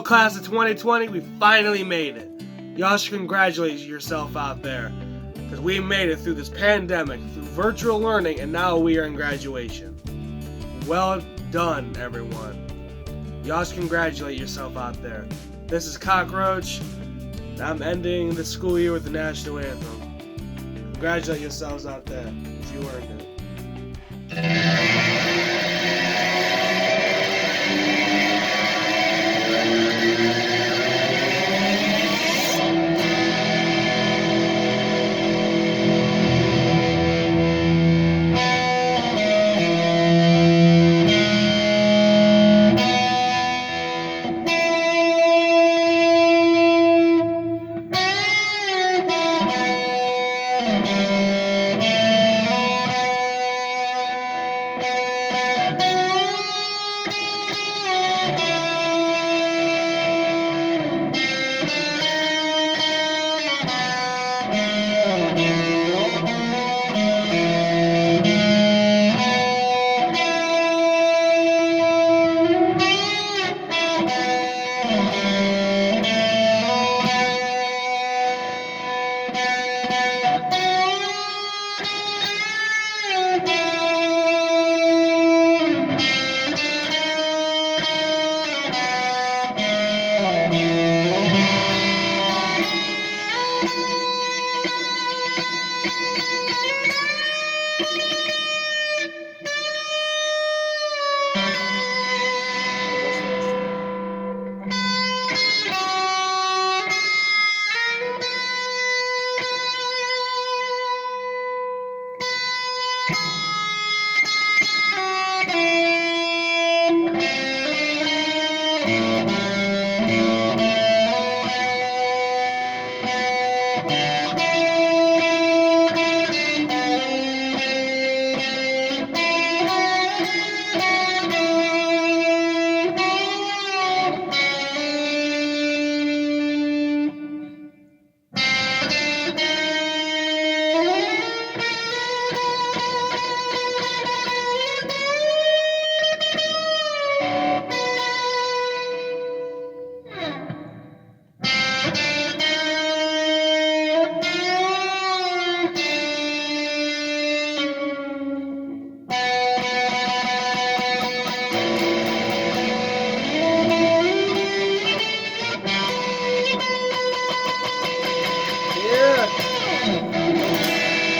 class of 2020, we finally made it. Y'all should congratulate yourself out there, because we made it through this pandemic, through virtual learning, and now we are in graduation. Well done, everyone. Y'all should congratulate yourself out there. This is Cockroach, and I'm ending the school year with the national anthem. Congratulate yourselves out there, because you earned it.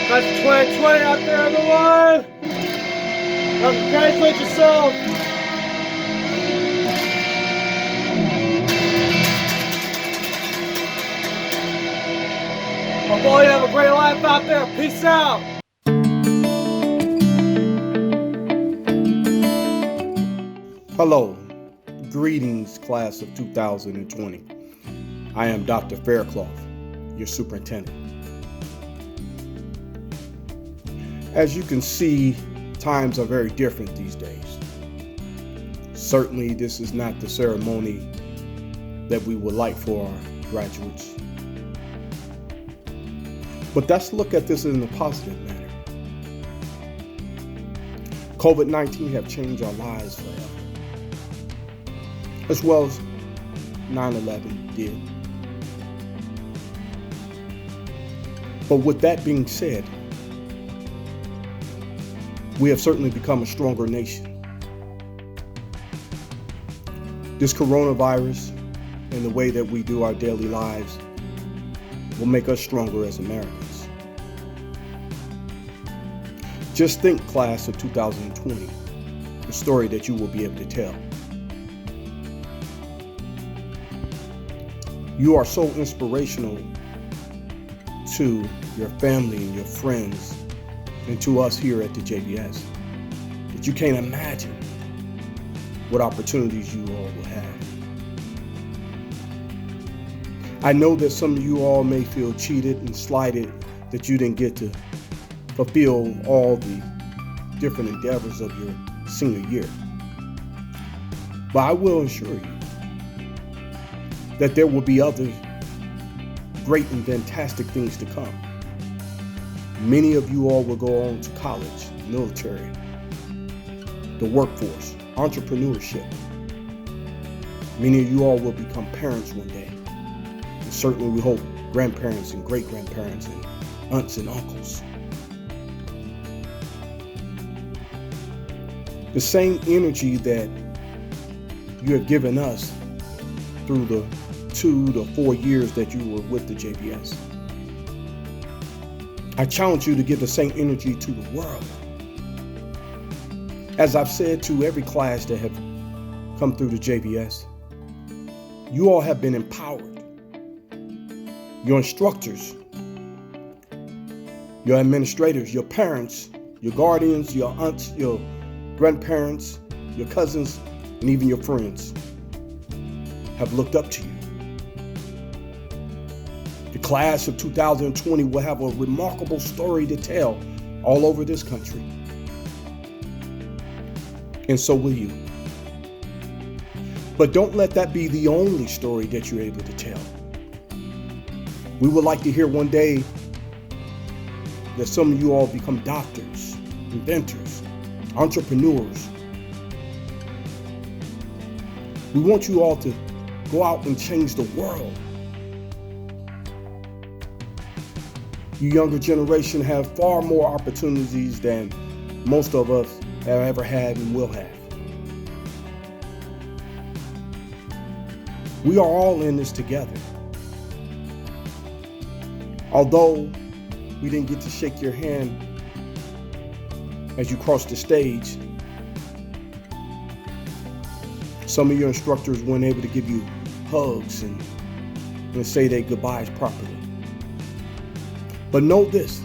Class of 2020 out there on the line. Now congratulate yourself. Hope all you have a great life out there. Peace out. Hello. Greetings, class of 2020. I am Dr. Faircloth, your superintendent. As you can see, times are very different these days. Certainly, this is not the ceremony that we would like for our graduates. But let's look at this in a positive manner. COVID-19 have changed our lives forever, as well as 9/11 did. But with that being said, we have certainly become a stronger nation. This coronavirus and the way that we do our daily lives will make us stronger as Americans. Just think, class of 2020, the story that you will be able to tell. You are so inspirational to your family and your friends and to us here at the JBS that you can't imagine what opportunities you all will have. I know that some of you all may feel cheated and slighted that you didn't get to fulfill all the different endeavors of your senior year. But I will assure you that there will be other great and fantastic things to come. Many of you all will go on to college, military, the workforce, entrepreneurship. Many of you all will become parents one day. And certainly we hope grandparents and great-grandparents and aunts and uncles. The same energy that you have given us through the 2 to 4 years that you were with the JBS. I challenge you to give the same energy to the world. As I've said to every class that have come through the JBS, you all have been empowered. Your instructors, your administrators, your parents, your guardians, your aunts, your grandparents, your cousins, and even your friends have looked up to you. The class of 2020 will have a remarkable story to tell all over this country. And so will you. But don't let that be the only story that you're able to tell. We would like to hear one day that some of you all become doctors, inventors, entrepreneurs. We want you all to go out and change the world. You younger generation have far more opportunities than most of us have ever had and will have. We are all in this together. Although we didn't get to shake your hand as you crossed the stage, some of your instructors weren't able to give you hugs and say their goodbyes properly. But know this,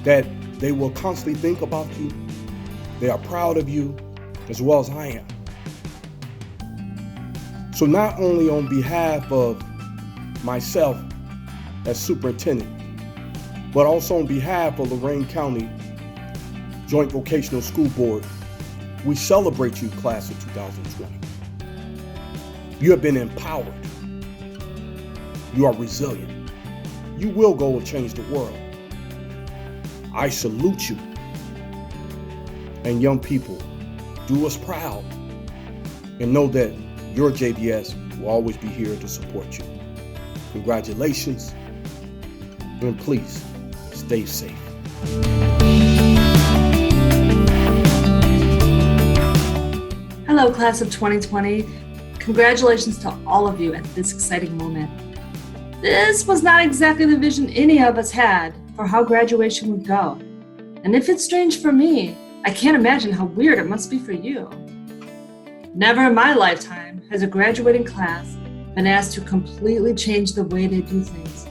that they will constantly think about you. They are proud of you as well as I am. So not only on behalf of myself as superintendent, but also on behalf of Lorain County Joint Vocational School Board, we celebrate you, class of 2020. You have been empowered. You are resilient. You will go and change the world. I salute you. And young people, do us proud and know that your JBS will always be here to support you. Congratulations, and please stay safe. Hello, class of 2020. Congratulations to all of you at this exciting moment. This was not exactly the vision any of us had for how graduation would go. And if it's strange for me, I can't imagine how weird it must be for you. Never in my lifetime has a graduating class been asked to completely change the way they do things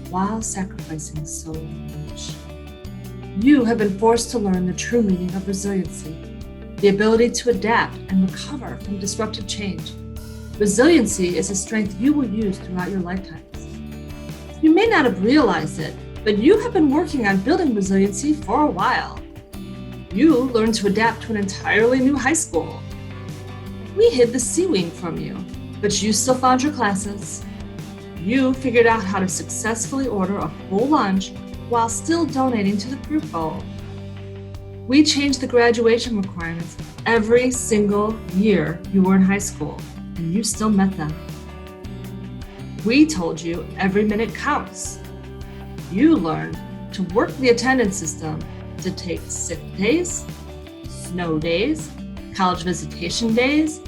while sacrificing so much. You have been forced to learn the true meaning of resiliency, the ability to adapt and recover from disruptive change. Resiliency is a strength you will use throughout your lifetimes. You may not have realized it, but you have been working on building resiliency for a while. You learned to adapt to an entirely new high school. We hid the C-Wing from you, but you still found your classes. You figured out how to successfully order a full lunch while still donating to the fruit bowl. We changed the graduation requirements every single year you were in high school, and you still met them. We told you every minute counts. You learned to work the attendance system to take sick days, snow days, college visitation days,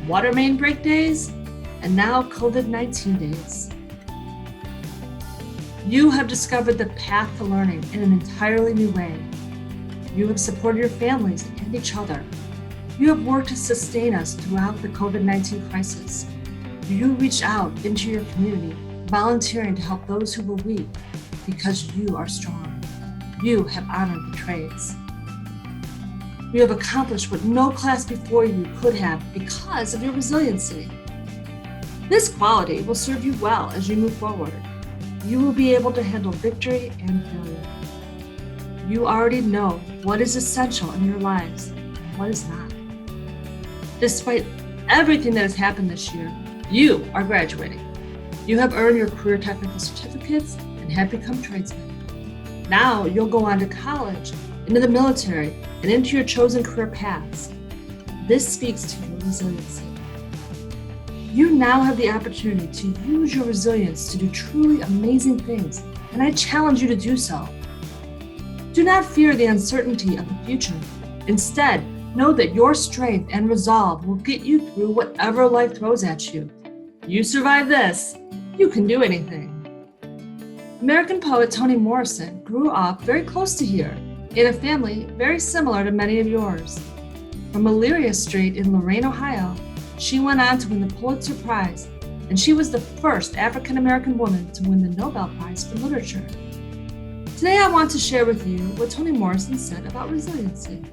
water main break days, and now COVID-19 days. You have discovered the path to learning in an entirely new way. You have supported your families and each other. You have worked to sustain us throughout the COVID-19 crisis. You reached out into your community, volunteering to help those who were weak because you are strong. You have honored the trades. You have accomplished what no class before you could have because of your resiliency. This quality will serve you well as you move forward. You will be able to handle victory and failure. You already know what is essential in your lives and what is not. Despite everything that has happened this year, you are graduating. You have earned your career technical certificates and have become tradesmen. Now you'll go on to college, into the military, and into your chosen career paths. This speaks to your resiliency. You now have the opportunity to use your resilience to do truly amazing things, and I challenge you to do so. Do not fear the uncertainty of the future. Instead, know that your strength and resolve will get you through whatever life throws at you. You survive this, you can do anything. American poet Toni Morrison grew up very close to here, in a family very similar to many of yours. From Elyria Street in Lorain, Ohio, she went on to win the Pulitzer Prize, and she was the first African-American woman to win the Nobel Prize for Literature. Today I want to share with you what Toni Morrison said about resiliency.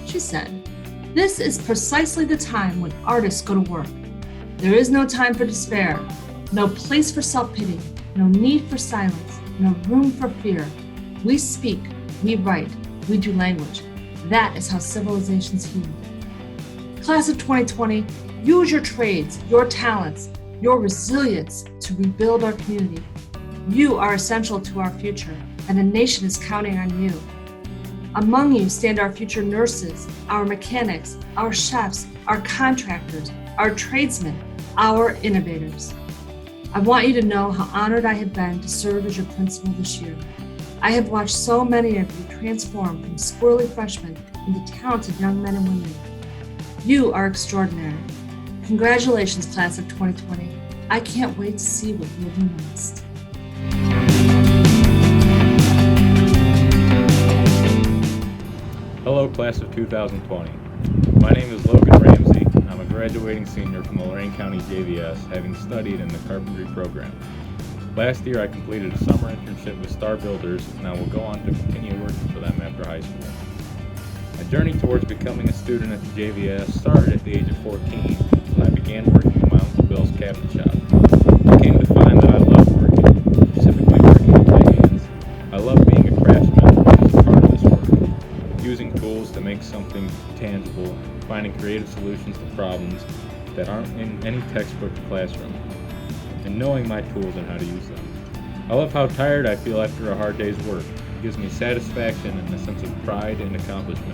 She said, "This is precisely the time when artists go to work. There is no time for despair, no place for self-pity, no need for silence, no room for fear. We speak, we write, we do language. That is how civilizations heal." Class of 2020, use your trades, your talents, your resilience to rebuild our community. You are essential to our future, and the nation is counting on you. Among you stand our future nurses, our mechanics, our chefs, our contractors, our tradesmen, our innovators. I want you to know how honored I have been to serve as your principal this year. I have watched so many of you transform from squirrely freshmen into talented young men and women. You are extraordinary. Congratulations, class of 2020. I can't wait to see what you'll do next. Hello, class of 2020. My name is Logan Ramsey. I'm a graduating senior from the Lorain County JVS, having studied in the carpentry program. Last year, I completed a summer internship with Star Builders, and I will go on to continue working for them after high school. My journey towards becoming a student at the JVS started at the age of 14 when I began working in my Uncle Bill's cabinet shop. I came to find that I love working, specifically working with my hands. I love being a craftsman, which is a part of this work. Using tools to make something tangible, finding creative solutions to problems that aren't in any textbook or classroom, and knowing my tools and how to use them. I love how tired I feel after a hard day's work. It gives me satisfaction and a sense of pride and accomplishment.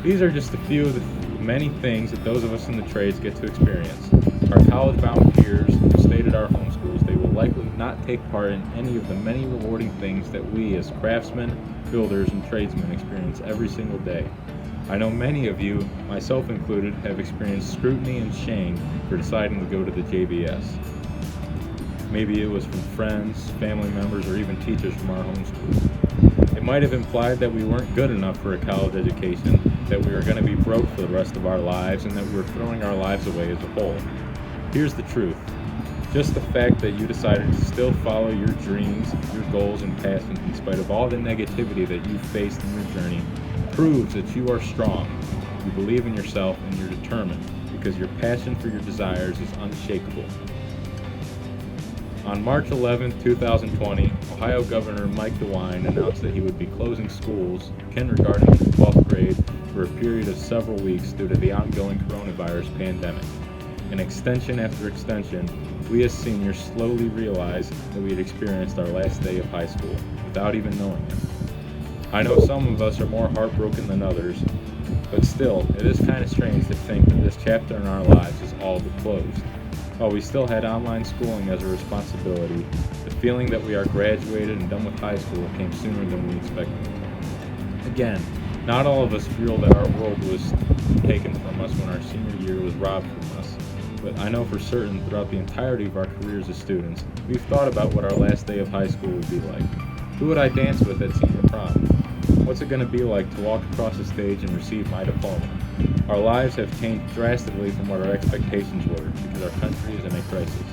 These are just a few of the many things that those of us in the trades get to experience. Our college-bound peers who stayed at our home schools, they will likely not take part in any of the many rewarding things that we as craftsmen, builders, and tradesmen experience every single day. I know many of you, myself included, have experienced scrutiny and shame for deciding to go to the JVS. Maybe it was from friends, family members, or even teachers from our home school. It might have implied that we weren't good enough for a college education, that we were going to be broke for the rest of our lives, and that we were throwing our lives away as a whole. Here's the truth. Just the fact that you decided to still follow your dreams, your goals, and passions in spite of all the negativity that you faced in your journey proves that you are strong, you believe in yourself, and you're determined, because your passion for your desires is unshakable. On March 11, 2020, Ohio Governor Mike DeWine announced that he would be closing schools, kindergarten through 12th grade, for a period of several weeks due to the ongoing coronavirus pandemic. And extension after extension, we as seniors slowly realized that we had experienced our last day of high school without even knowing it. I know some of us are more heartbroken than others, but still, it is kind of strange to think that this chapter in our lives is all but closed. While we still had online schooling as a responsibility, the feeling that we are graduated and done with high school came sooner than we expected. Again, not all of us feel that our world was taken from us when our senior year was robbed from us, but I know for certain throughout the entirety of our careers as students, we've thought about what our last day of high school would be like. Who would I dance with at senior prom? What's it going to be like to walk across the stage and receive my diploma? Our lives have changed drastically from what our expectations were because our country is in a crisis.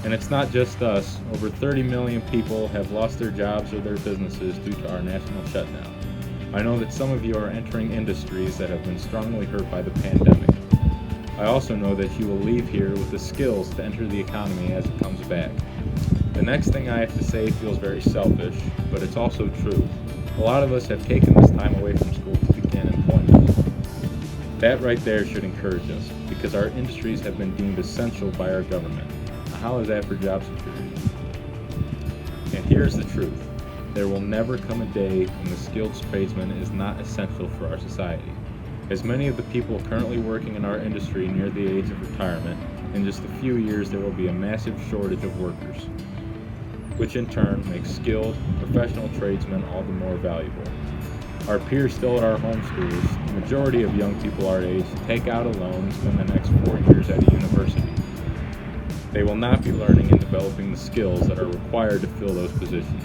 And it's not just us. Over 30 million people have lost their jobs or their businesses due to our national shutdown. I know that some of you are entering industries that have been strongly hurt by the pandemic. I also know that you will leave here with the skills to enter the economy as it comes back. The next thing I have to say feels very selfish, but it's also true. A lot of us have taken this time away from school to begin employment. That right there should encourage us, because our industries have been deemed essential by our government. Now, how is that for job security? And here's the truth. There will never come a day when the skilled tradesman is not essential for our society. As many of the people currently working in our industry near the age of retirement, in just a few years there will be a massive shortage of workers, which in turn makes skilled, professional tradesmen all the more valuable. Our peers still at our home schools, the majority of young people our age, take out a loan and spend the next 4 years at a university. They will not be learning and developing the skills that are required to fill those positions.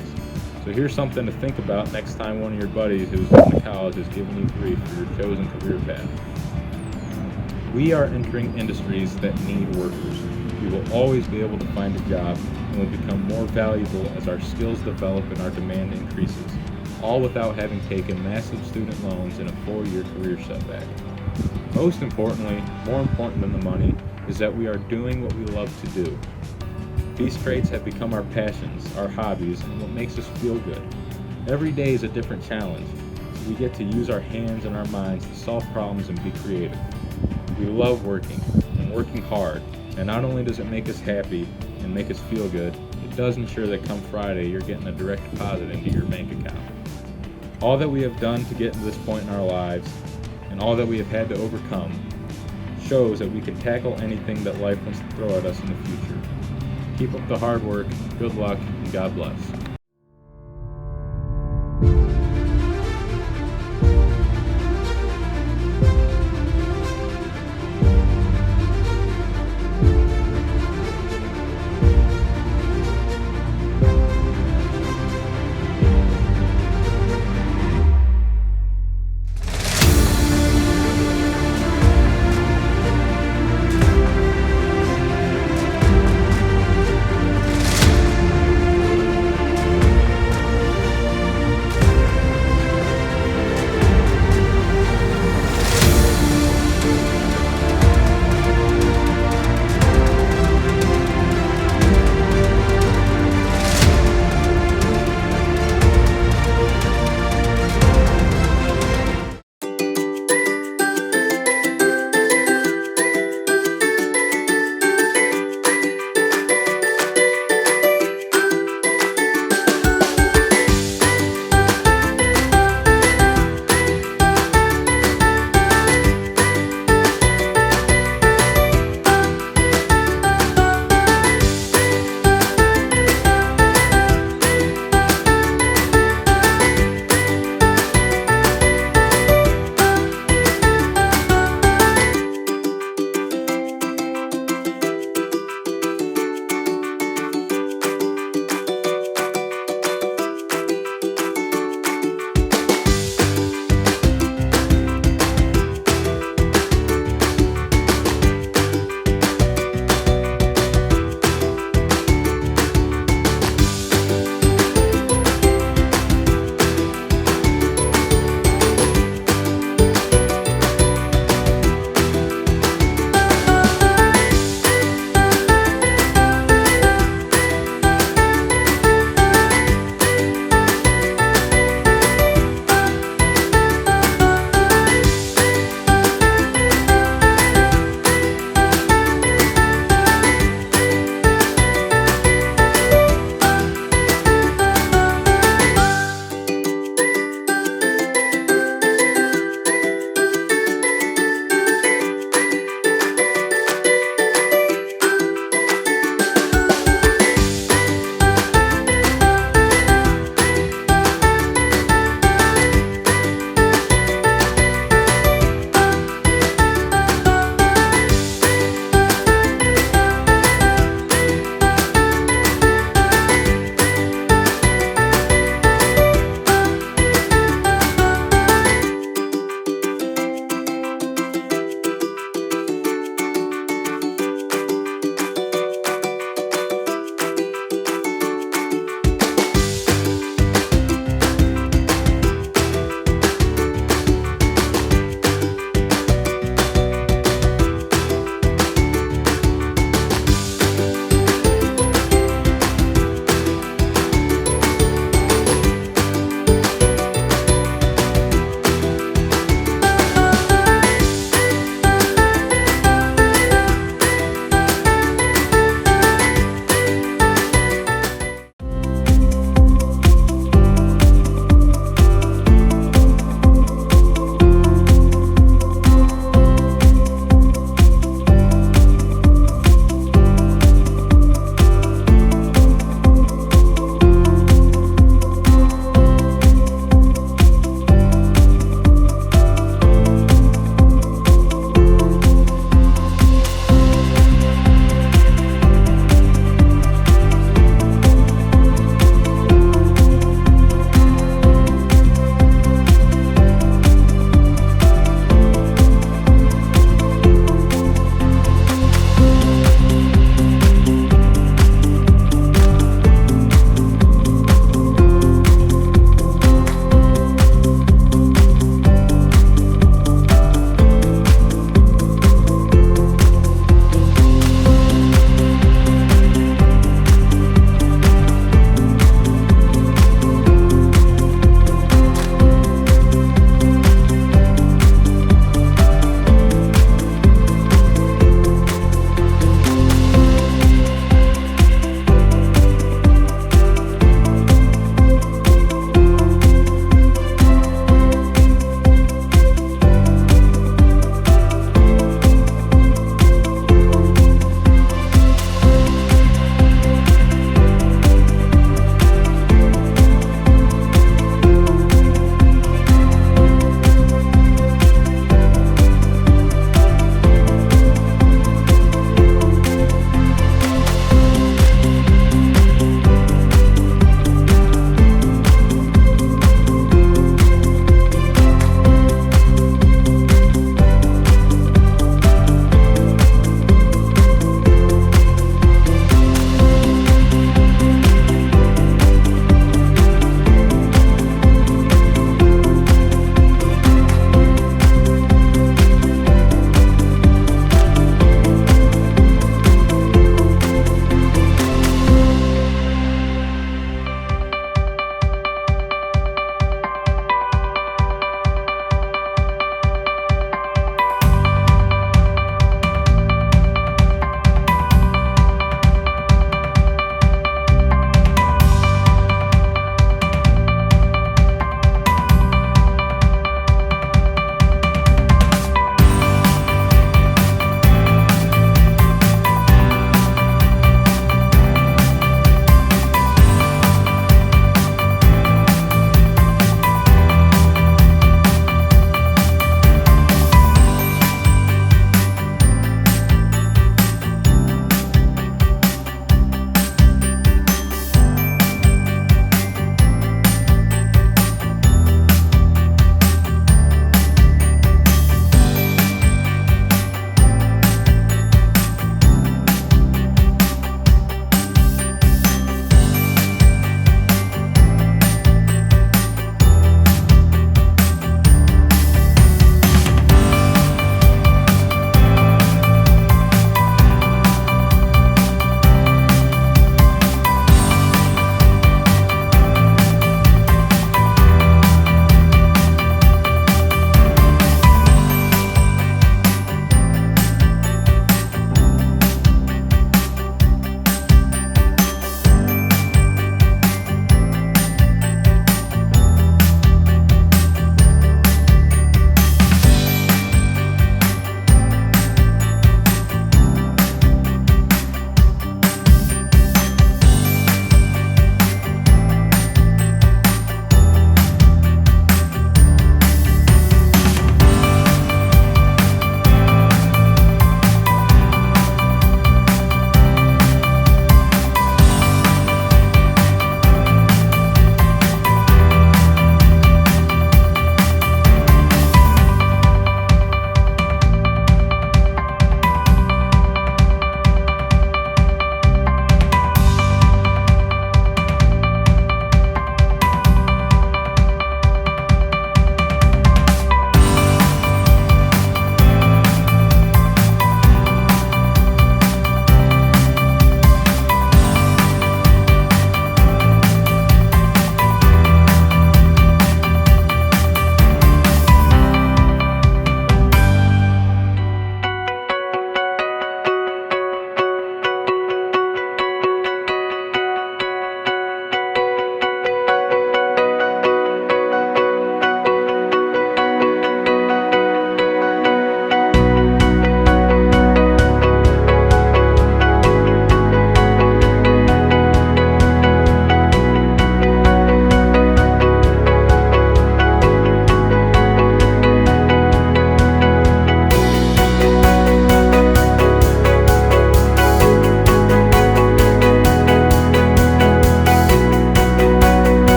So here's something to think about next time one of your buddies who's going to college is giving you grief for your chosen career path. We are entering industries that need workers. We will always be able to find a job and will become more valuable as our skills develop and our demand increases, all without having taken massive student loans and a 4-year career setback. Most importantly, more important than the money, is that we are doing what we love to do. These trades have become our passions, our hobbies, and what makes us feel good. Every day is a different challenge, so we get to use our hands and our minds to solve problems and be creative. We love working, and working hard, and not only does it make us happy and make us feel good, it does ensure that come Friday you're getting a direct deposit into your bank account. All that we have done to get to this point in our lives, and all that we have had to overcome, shows that we can tackle anything that life wants to throw at us in the future. Keep up the hard work, good luck, and God bless.